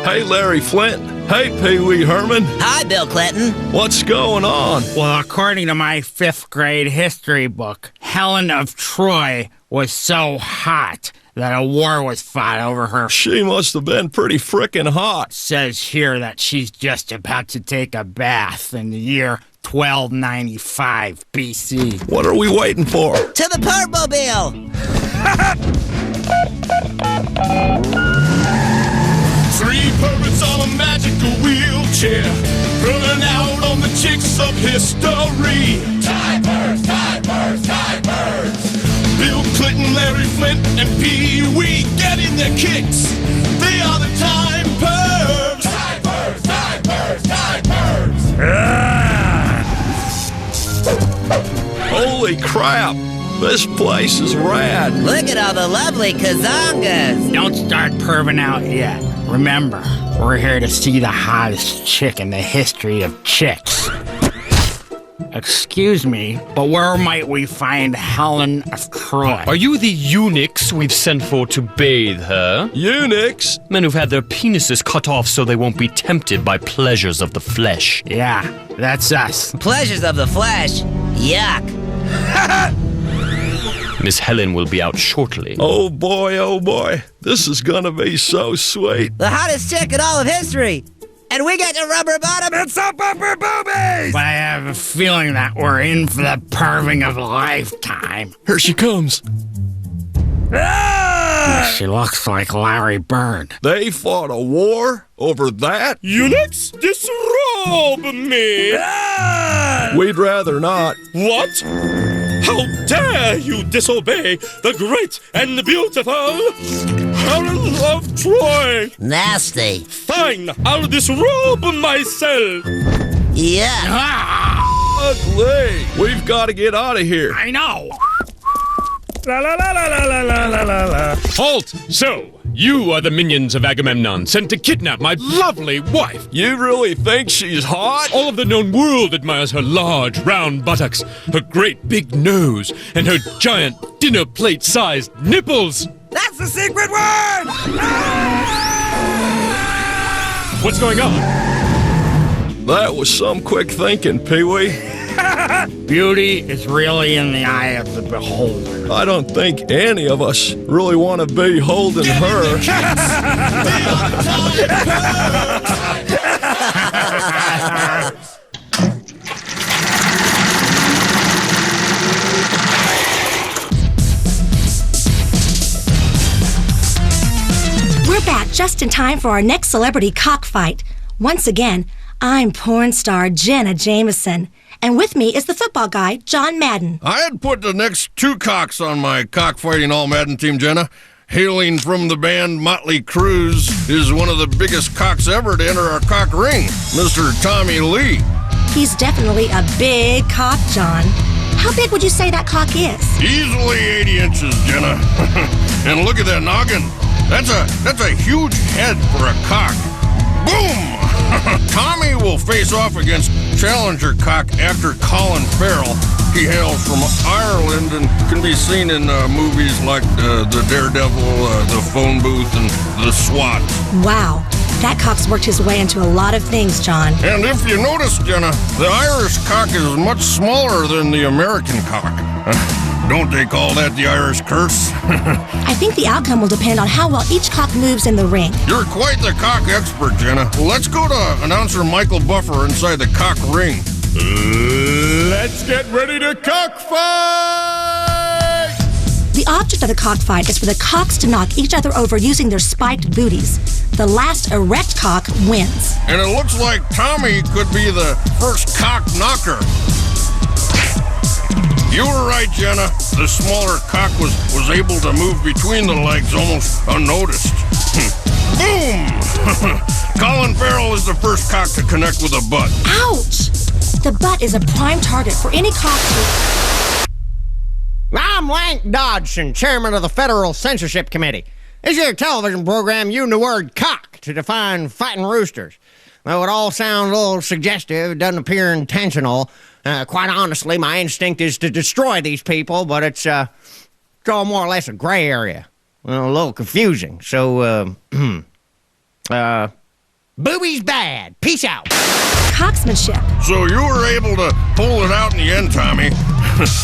Hey, Larry Flint. Hey, Pee Wee Herman. Hi, Bill Clinton. What's going on? Well, according to my 5th grade history book, Helen of Troy was so hot that a war was fought over her. She must have been pretty frickin' hot. Says here that she's just about to take a bath in the year 1295 BC. What are we waiting for? To the Pertmobile. 3 perverts on a magical wheelchair, running out on the chicks of history. Time birds. Bill Clinton, Larry Flint, and Pee Wee getting their kicks. They are the time pervs. Time birds. Holy crap! This place is rad. Look at all the lovely kazangas. Don't start perving out yet. Remember, we're here to see the hottest chick in the history of chicks. Excuse me, but where might we find Helen of Troy? Are you the eunuchs we've sent for to bathe her? Eunuchs? Men who've had their penises cut off so they won't be tempted by pleasures of the flesh. Yeah, that's us. Pleasures of the flesh. Yuck. Miss Helen will be out shortly. Oh boy. This is gonna be so sweet. The hottest chick in all of history. And we get to rubber bottom and soap opera boobies! But I have a feeling that we're in for the perving of a lifetime. Here she comes. She looks like Larry Bird. They fought a war over that? Eunuchs, disrobe me! We'd rather not. What? How dare you disobey the great and beautiful Helen of Troy? Nasty. Fine, I'll disrobe myself. Yeah. Ugly. We've got to get out of here. I know. La la la la la la la la la. Halt! So, you are the minions of Agamemnon sent to kidnap my lovely wife. You really think she's hot? All of the known world admires her large, round buttocks, her great big nose, and her giant dinner plate-sized nipples. That's the secret word! What's going on? That was some quick thinking, Pee-wee. Beauty is really in the eye of the beholder. I don't think any of us really want to be holding her. We're back just in time for our next celebrity cockfight. Once again, I'm porn star Jenna Jameson. And with me is the football guy, John Madden. I'd put the next 2 cocks on my cockfighting all-Madden team, Jenna. Hailing from the band Motley Crue's is one of the biggest cocks ever to enter our cock ring, Mr. Tommy Lee. He's definitely a big cock, John. How big would you say that cock is? Easily 80 inches, Jenna. And look at that noggin. That's a huge head for a cock. Boom! Tommy will face off against challenger cock actor Colin Farrell. He hails from Ireland and can be seen in movies like The Daredevil, The Phone Booth, and The SWAT. Wow, that cock's worked his way into a lot of things, John. And if you notice, Jenna, the Irish cock is much smaller than the American cock. Don't they call that the Irish curse? I think the outcome will depend on how well each cock moves in the ring. You're quite the cock expert, Jenna. Let's go to announcer Michael Buffer inside the cock ring. Let's get ready to cockfight! The object of the cockfight is for the cocks to knock each other over using their spiked booties. The last erect cock wins. And it looks like Tommy could be the first cock knocker. You were right, Jenna. The smaller cock was able to move between the legs almost unnoticed. Boom! Colin Farrell is the first cock to connect with a butt. Ouch! The butt is a prime target for any cock to... I'm Lank Dodgson, chairman of the Federal Censorship Committee. This your television program using the word cock to define fighting roosters. Though it all sounds a little suggestive, it doesn't appear intentional. Quite honestly, my instinct is to destroy these people, but it's all more or less a gray area. Well, a little confusing. So, Boobies bad. Peace out. Cocksmanship. So you were able to pull it out in the end, Tommy,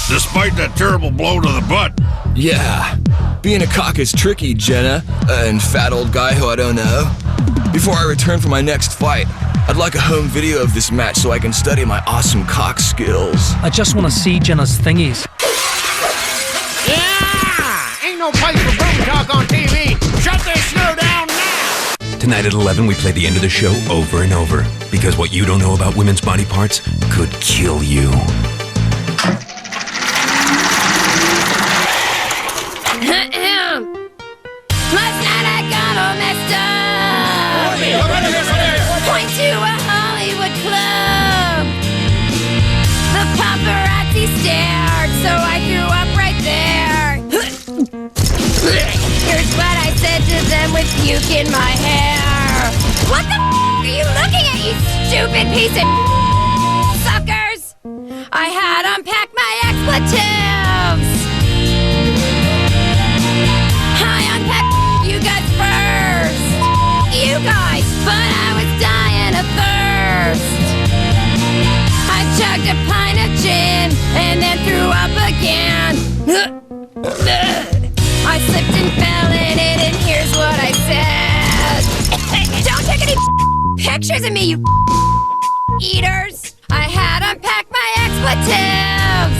despite that terrible blow to the butt. Yeah, being a cock is tricky, Jenna, and fat old guy who I don't know. Before I return for my next fight, I'd like a home video of this match so I can study my awesome cock skills. I just want to see Jenna's thingies. Yeah! Ain't no place for boob talk on TV. Shut this show down now! Tonight at 11, we play the end of the show over and over. Because what you don't know about women's body parts could kill you. Last night I got all messed up. Point to a Hollywood club. The paparazzi stared, so I threw up right there. Here's what I said to them with puke in my hair. What the are you looking at, you stupid piece of suckers? I had unpacked my expletives. I unpacked you guys first. You guys, but I was dying of thirst. I chugged a pint of gin and then threw up again. I slipped and fell in it, and here's what I said. Don't take any pictures of me, you eaters. I had unpacked my expletives.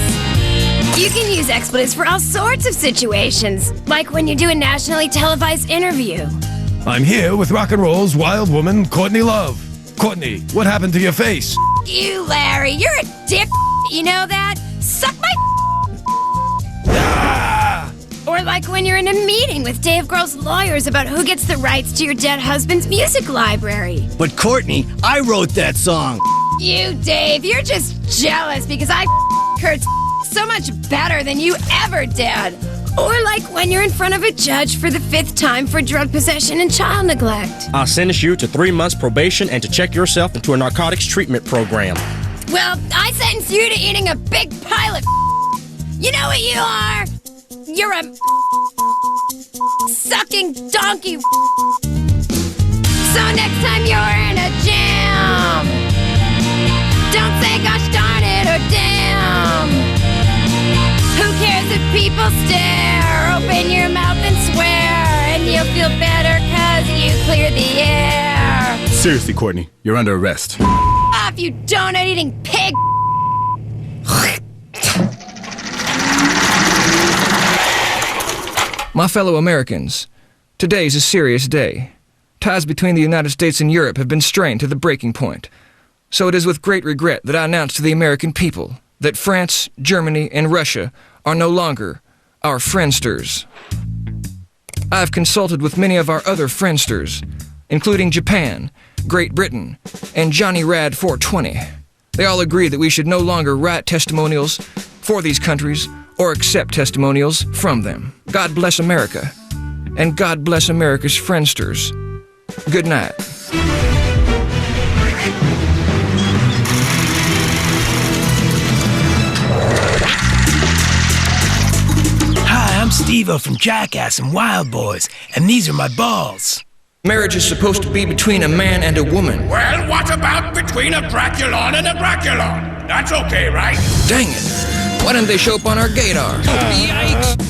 You can use expletives for all sorts of situations, like when you do a nationally televised interview. I'm here with rock and roll's wild woman, Courtney Love. Courtney, what happened to your face? You, Larry, you're a dick. You know that? Suck my Ah! Or like when you're in a meeting with Dave Grohl's lawyers about who gets the rights to your dead husband's music library. But Courtney, I wrote that song. You, Dave, you're just jealous because I heard so much better than you ever did. Or like when you're in front of a judge for the 5th time for drug possession and child neglect. I'll sentence you to 3 months probation and to check yourself into a narcotics treatment program. Well, I sentence you to eating a big pile of You know what you are? You're a sucking donkey. So next time you're in a jam, don't say gosh darn it or damn. Who cares if people stare? Open your mouth and swear, and you'll feel better cause you cleared the air. Seriously, Courtney, you're under arrest. Off, you donut-eating pig! My fellow Americans, today is a serious day. Ties between the United States and Europe have been strained to the breaking point. So it is with great regret that I announce to the American people that France, Germany, and Russia are no longer our friendsters. I have consulted with many of our other friendsters, including Japan, Great Britain, and Johnny Rad 420. They all agree that we should no longer write testimonials for these countries or accept testimonials from them. God bless America, and God bless America's friendsters. Good night. Hi, I'm Steve-O from Jackass and Wild Boys, and these are my balls. Marriage is supposed to be between a man and a woman. Well, what about between a Draculon and a Draculon? That's okay, right? Dang it. Why didn't they show up on our gaydar? Yikes.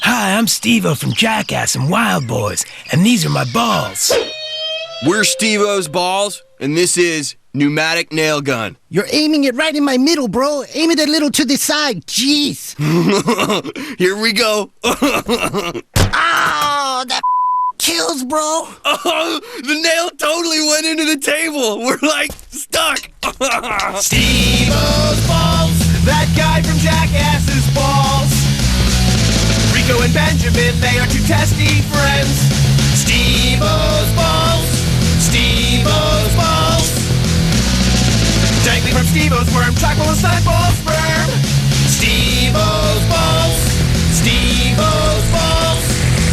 Hi, I'm Steve-O from Jackass and Wild Boys, and these are my balls. We're Steve-O's balls, and this is Pneumatic Nail Gun. You're aiming it right in my middle, bro. Aim it a little to the side. Jeez. Here we go. Oh, that kills, bro. Oh, the nail totally went into the table. We're like stuck. Steve-O's balls, that guy from Jackass's balls. Rico and Benjamin, they are 2 testy friends. Steve-O's balls, Steve-O's balls. Dangling from Steve-O's worm, chocolate slime ball sperm. Steve-O's balls, Steve-O's balls,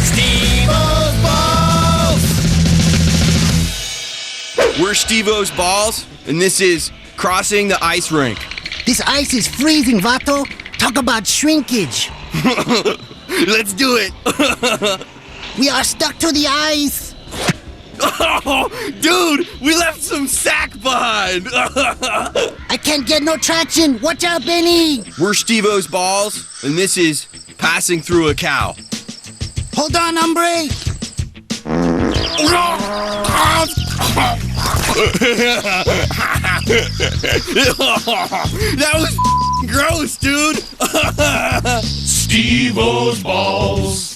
Steve-O's balls. We're Steve-O's balls, and this is Crossing the Ice Rink. This ice is freezing, vato. talk about shrinkage. Let's do it. We are stuck to the ice. Oh, dude, we left some sack behind. I can't get no traction. Watch out, Benny. We're Steve-O's balls, and this is Passing Through a Cow. Hold on, hombre. That was gross, dude. Steve-O's balls.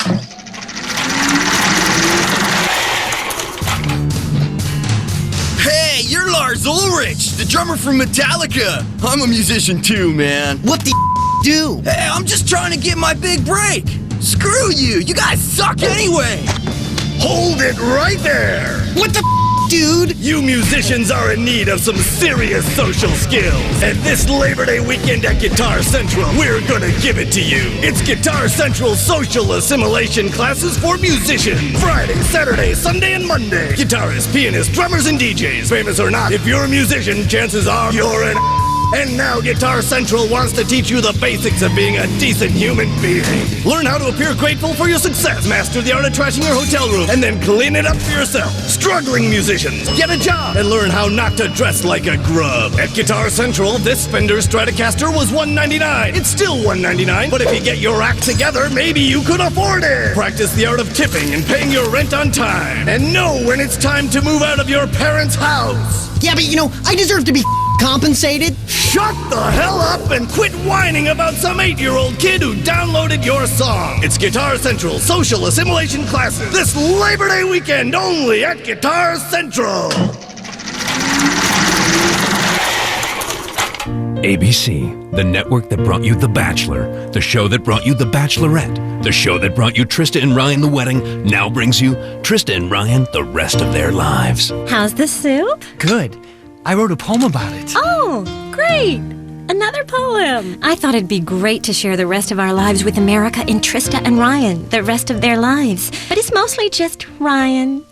Hey, you're Lars Ulrich, the drummer from Metallica. I'm a musician too, man. What the do? Hey, I'm just trying to get my big break. Screw you. You guys suck anyway. Hold it right there! What the dude? You musicians are in need of some serious social skills. And this Labor Day weekend at Guitar Central, we're gonna give it to you. It's Guitar Central social assimilation classes for musicians. Friday, Saturday, Sunday, and Monday. Guitarists, pianists, drummers, and DJs. Famous or not, if you're a musician, chances are you're an And now Guitar Central wants to teach you the basics of being a decent human being. Learn how to appear grateful for your success, master the art of trashing your hotel room, and then clean it up for yourself. Struggling musicians, get a job and learn how not to dress like a grub. At Guitar Central, this Fender Stratocaster was $199. It's still $199, but if you get your act together, maybe you could afford it. Practice the art of tipping and paying your rent on time. And know when it's time to move out of your parents' house. Yeah, but I deserve to be compensated. Shut the hell up and quit whining about some 8-year-old kid who downloaded your song. It's Guitar Central social assimilation classes this Labor Day weekend only at Guitar Central. ABC, the network that brought you The Bachelor, the show that brought you The Bachelorette, the show that brought you Trista and Ryan The Wedding, now brings you Trista and Ryan The Rest of Their Lives. How's the soup? Good. I wrote a poem about it. Oh, great! Another poem. I thought it'd be great to share the rest of our lives with America in Trista and Ryan, the rest of their lives. But it's mostly just Ryan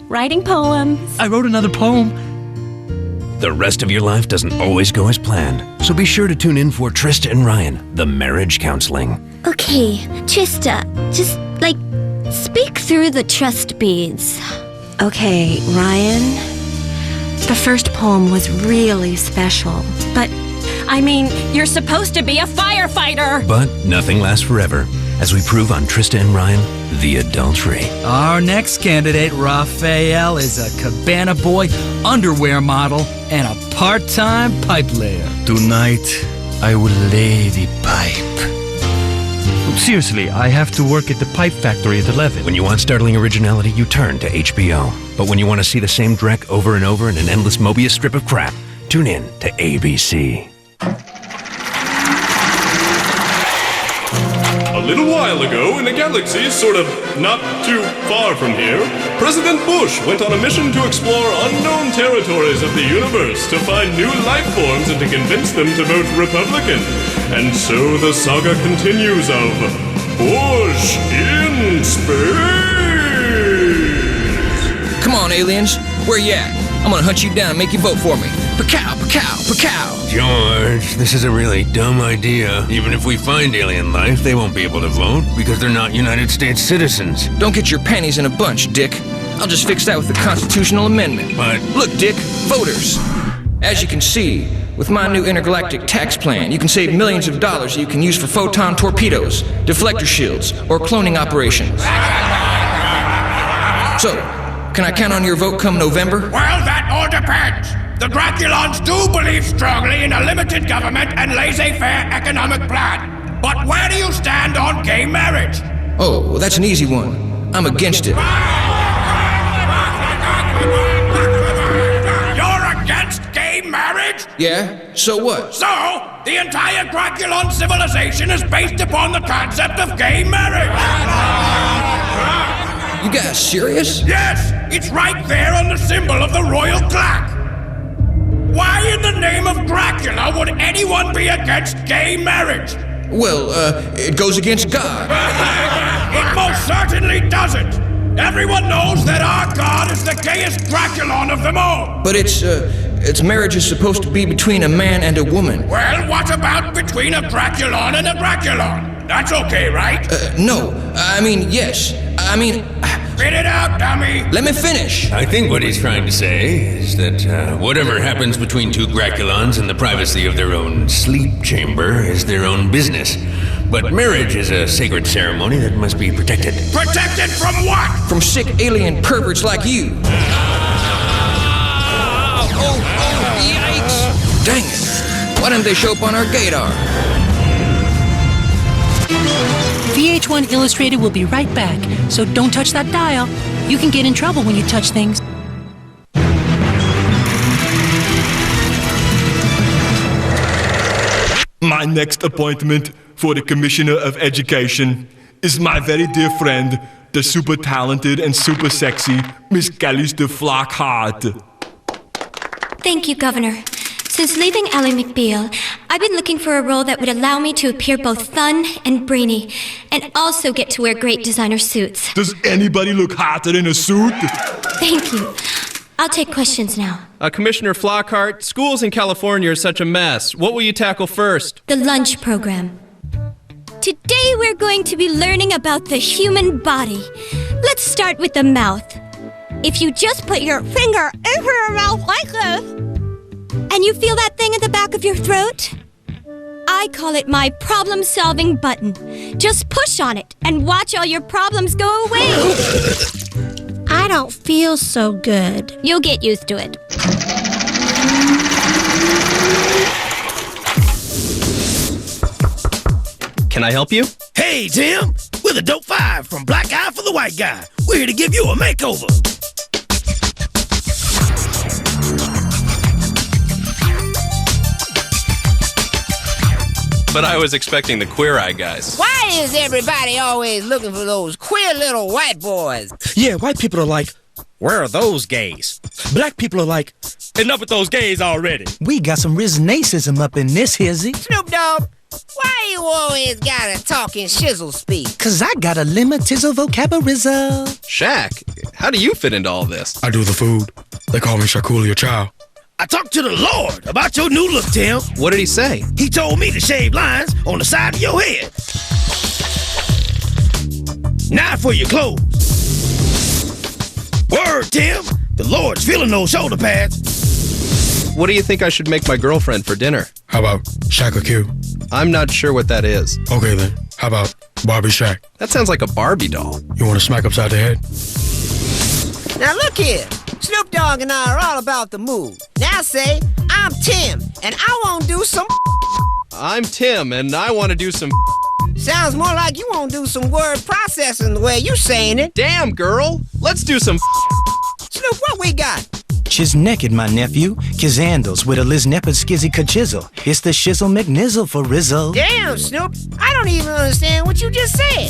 writing poems. I wrote another poem. The rest of your life doesn't always go as planned, so be sure to tune in for Trista and Ryan, the marriage counseling. Okay, Trista, just, speak through the trust beads. Okay, Ryan, the first poem was really special, but, you're supposed to be a firefighter! But nothing lasts forever, as we prove on Trista and Ryan, the adultery. Our next candidate, Raphael, is a cabana boy, underwear model, and a part-time pipe layer. Tonight, I will lay the pipe. Seriously, I have to work at the pipe factory at 11. When you want startling originality, you turn to HBO. But when you want to see the same dreck over and over in an endless Mobius strip of crap, tune in to ABC. A little while ago, in a galaxy sort of not too far from here, President Bush went on a mission to explore unknown territories of the universe to find new life forms and to convince them to vote Republican. And so the saga continues of Bush in space. Come on, aliens. Where you at? I'm gonna hunt you down and make you vote for me. Pacow, pacow, pacow. George, this is a really dumb idea. Even if we find alien life, they won't be able to vote because they're not United States citizens. Don't get your panties in a bunch, Dick. I'll just fix that with the constitutional amendment. But look, Dick, voters. As you can see, with my new intergalactic tax plan, you can save millions of dollars you can use for photon torpedoes, deflector shields, or cloning operations. So, can I count on your vote come November? Well, that all depends. The Draculons do believe strongly in a limited government and laissez-faire economic plan. But where do you stand on gay marriage? Oh, well, that's an easy one. I'm against it. You're against gay marriage? Yeah? So what? So, the entire Draculon civilization is based upon the concept of gay marriage. You guys serious? Yes, it's right there on the symbol of the royal clock. Why in the name of Dracula would anyone be against gay marriage? Well, it goes against God. It most certainly doesn't. Everyone knows that our God is the gayest Draculon of them all. But it's Its marriage is supposed to be between a man and a woman. Well, what about between a Draculon and a Draculon? That's okay, right? No. I mean, yes. I mean... Spit it out, dummy! Let me finish. I think what he's trying to say is that whatever happens between two Graculons in the privacy of their own sleep chamber is their own business. But marriage is a sacred ceremony that must be protected. Protected from what? From sick alien perverts like you. Oh, yikes! Dang it! Why didn't they show up on our gaydar? VH1 Illustrated will be right back, so don't touch that dial. You can get in trouble when you touch things. My next appointment for the Commissioner of Education is my very dear friend, the super talented and super sexy Miss Callister Flockhart. Thank you, Governor. Since leaving Ally McBeal, I've been looking for a role that would allow me to appear both fun and brainy, and also get to wear great designer suits. Does anybody look hotter in a suit? Thank you. I'll take questions now. Commissioner Flockhart, schools in California are such a mess. What will you tackle first? The lunch program. Today we're going to be learning about the human body. Let's start with the mouth. If you just put your finger into your mouth like this, and you feel that thing at the back of your throat? I call it my problem-solving button. Just push on it and watch all your problems go away. I don't feel so good. You'll get used to it. Can I help you? Hey, Tim! We're the Dope 5 from Black Eye for the White Guy. We're here to give you a makeover. But I was expecting the Queer Eye guys. Why is everybody always looking for those queer little white boys? Yeah, white people are like, where are those gays? Black people are like, enough with those gays already. We got some Riznacism up in this hizzy. Snoop Dogg, why you always gotta talk in shizzle speak? 'Cause I got a limitizo vocabularizo. Shaq, how do you fit into all this? I do the food. They call me Shakulia Chow. I talked to the Lord about your new look, Tim. What did he say? He told me to shave lines on the side of your head. Now for your clothes. Word, Tim. The Lord's feeling those shoulder pads. What do you think I should make my girlfriend for dinner? How about Shaq Q? I'm not sure what that is. Okay then, how about Barbie Shaq? That sounds like a Barbie doll. You want to smack upside the head? Now look here. Snoop Dogg and I are all about the move. Now say, I'm Tim, and I want to do some I'm Tim, and I want to do some Sounds more like you want to do some word processing the way you saying it. Damn, girl. Let's do some Snoop, what we got? Chiz naked, my nephew. Kizandles with a liznepid skizzy kachizzle. It's the shizzle McNizzle for Rizzo. Damn, Snoop, I don't even understand what you just said.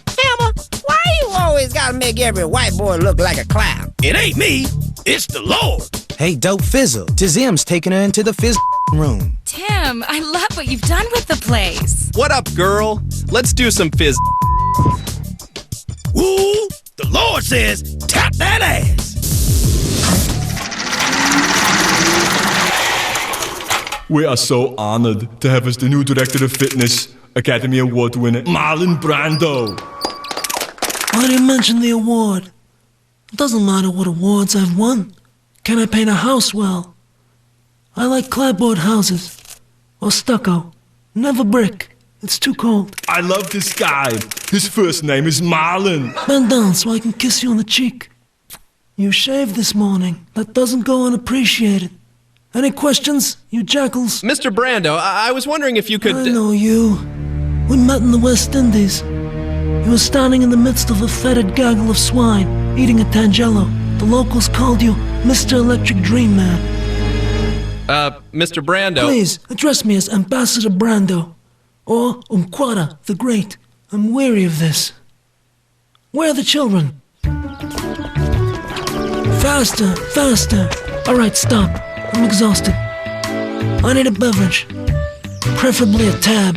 Hammer, why you always gotta make every white boy look like a clown? It ain't me, it's the Lord. Hey, Dope Fizzle, Tizim's taking her into the fizz room. Tim, I love what you've done with the place. What up, girl? Let's do some fizz. Woo! The Lord says, tap that ass. We are so honored to have as the new director of fitness, Academy Award winner Marlon Brando. Why do you mention the award? It doesn't matter what awards I've won. Can I paint a house well? I like clapboard houses. Or stucco. Never brick. It's too cold. I love this guy. His first name is Marlon. Bend down so I can kiss you on the cheek. You shaved this morning. That doesn't go unappreciated. Any questions, you jackals? Mr. Brando, I was wondering if you could... I know you. We met in the West Indies. You were standing in the midst of a fetid gaggle of swine, eating a tangelo. The locals called you Mr. Electric Dream Man. Mr. Brando... Please, address me as Ambassador Brando. Or Umquata the Great. I'm weary of this. Where are the children? Faster, faster. All right, stop. I'm exhausted. I need a beverage. Preferably a tab.